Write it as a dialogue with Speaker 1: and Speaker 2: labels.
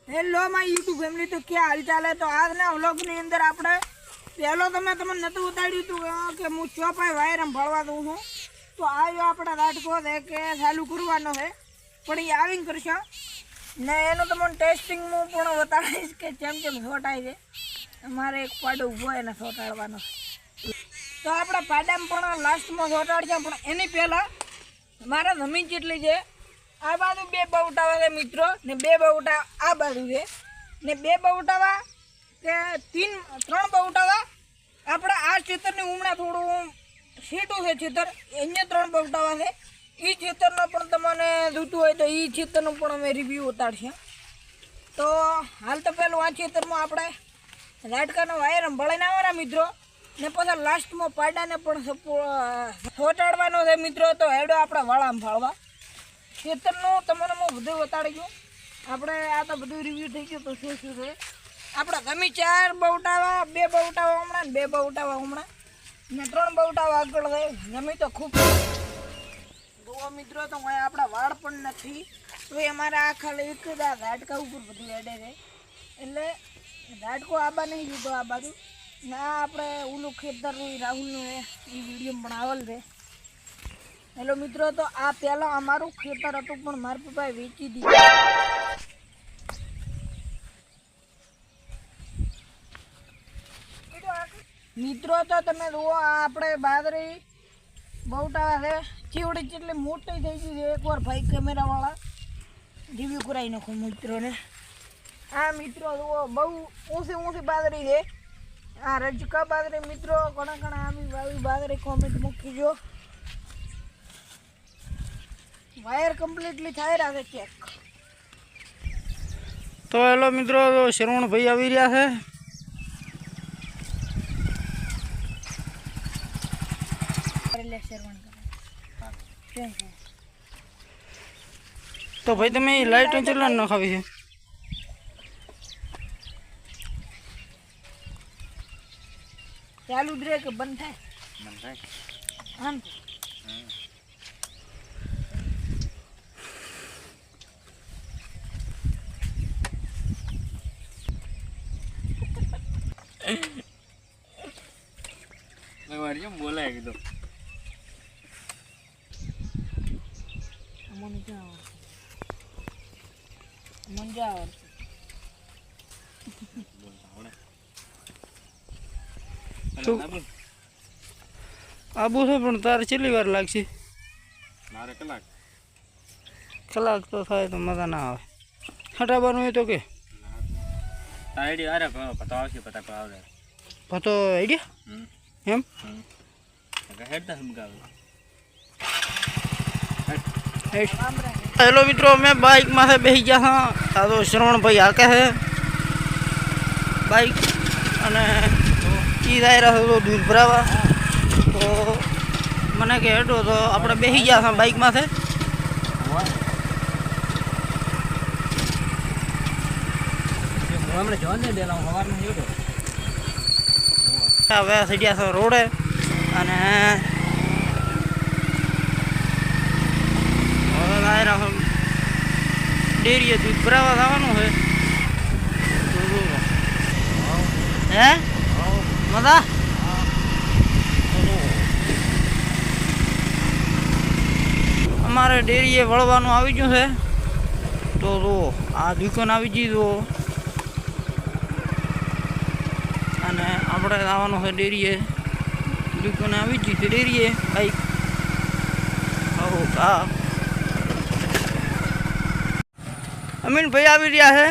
Speaker 1: Hello my YouTube family, तो क्या हाल चाल है। तो आज ना व्लॉग ની અંદર આપણે પહેલો તો મેં તમને નતું ઉતાર્યું હતું કે હું ચોપાઈ વાયર ભળવા દઉં છું, તો આવ્યો આપણા રાટકો છે કે ચાલુ કરવાનો છે, પણ એ આવીને કરશો ને એનું તમને ટેસ્ટિંગ હું પણ બતાવીશ કે જેમ જેમ છોટાય છે. અમારે એક પાડો ઊભો એને છોટાડવાનો, તો આપણે પાડામાં પણ લાસ્ટમાં છોટાડશે, પણ એની પહેલાં મારા જમીન જેટલી છે. આ બાજુ બે બવટાવા છે મિત્રો, ને બે બવટા આ બાજુ છે, ને બે બવટાવા કે ત્રણ બવટાવા આપણા આ ખેતરની ઉમણા થોડું સીટું છે ખેતર, અહીંયા ત્રણ બવટાવા છે. એ ખેતરનો પણ તમને જોતું હોય તો એ ખેતરનું પણ અમે રિવ્યૂ ઉતારશે. તો હાલ તો પેલું આ ખેતરમાં આપણે લાટકાનો વાયર ભળીને આવવાના મિત્રો, ને પછી લાસ્ટમાં પાડાને પણ છોટાડવાનો છે મિત્રો. તો હેડો આપણે વાળામાં ફાળવા ખેતરનું તમને હું બધું બતાડી ગયું. આપણે આ તો બધું રિવ્યૂ થઈ ગયું. તો શું શું છે આપણે ગમે ચાર બવટાવા, બે બવટાવા હમણાં, બે બવટાવા હમણાં, ને ત્રણ બવટાવા આગળ થાય ગમે તો ખૂબ જુઓ મિત્રો. તો હું આપણા વાળ પણ નથી, તો એ અમારા આ ખાલી એક ઝાટકા ઉપર બધું એડે છે, એટલે ઝાટકો આબા નહીં લીધો આ બાજુ. ના આપણે ઓલું ખેતરનું રાહુલનું એ વિડીયો પણ આવેલ છે. હેલો મિત્રો, તો આ પહેલાં અમારું ખેતર હતું, પણ મારા પપ્પાએ વેચી દીધું. મિત્રો તો તમે જુઓ, આ આપણે બાજરી બવટાવા છે, ચીવડી જેટલી મોટી થઈ ગઈ છે. એકવાર ભાઈ કેમેરાવાળા રિવ્યૂ કરાવી નાખું મિત્રોને. આ મિત્રો જુઓ, બહુ ઊંચી બાજરી છે. આ રજકા બાજરી મિત્રો, ઘણા ઘણા આવી બાજરી કોમેન્ટ મૂકીજો. વાયર કમ્પ્લીટલી થાય રહ્યા છે ચેક.
Speaker 2: તો હેલો મિત્રો, શ્રવણ ભાઈ આવી રહ્યા છે. તો ભાઈ તમે લાઈટ ચેટલા નખાવી છે?
Speaker 1: ચાલુ જ રહે કે બંધ થાય?
Speaker 2: બંધ થાય.
Speaker 1: આમ
Speaker 2: બોલાય કીધું
Speaker 1: મને ક્યાં આવડશે, મને ક્યાં આવડશે.
Speaker 2: આબુ છે, પણ તારે કેટલી વાર લાગશે?
Speaker 3: મારે કલાક
Speaker 2: તો થાય તો મજા ના આવે. હટાવવાનું હોય તો કે
Speaker 3: આઈડિયા અરે પતો આવશે, પતા કો આવે
Speaker 2: પતો આઈડિયા એમ
Speaker 3: હેડતા સમગાવે.
Speaker 2: હેલો મિત્રો, મેં બાઇકમાં से બેસી ગયા હા. આ તો શ્રવણભાઈ હાકે છે બાઇક, અને ઈ દાયરા તો દૂર ભરાવા. તો મને કે હેઠો તો આપણે બેસી ગયા હતા બાઇકમાં છે.
Speaker 3: હમણાં જોન દે દેલા સવારમાં જોડો
Speaker 2: હવે સડ્યા છે રોડે, અને હવે દાયરા ડેરીએ દૂધ ભરાવા જવાનું છે. હે મજા અમારે ડેરીએ વળવાનું આવી ગયું છે. તો આ દુકાન આવી ગઈ તો, અને આપણે આવવાનું છે ડેરીએ. દુકાન આવી ગઈ છે ડેરીએ. બાઈક હા અમીનભાઈ આવી રહ્યા છે.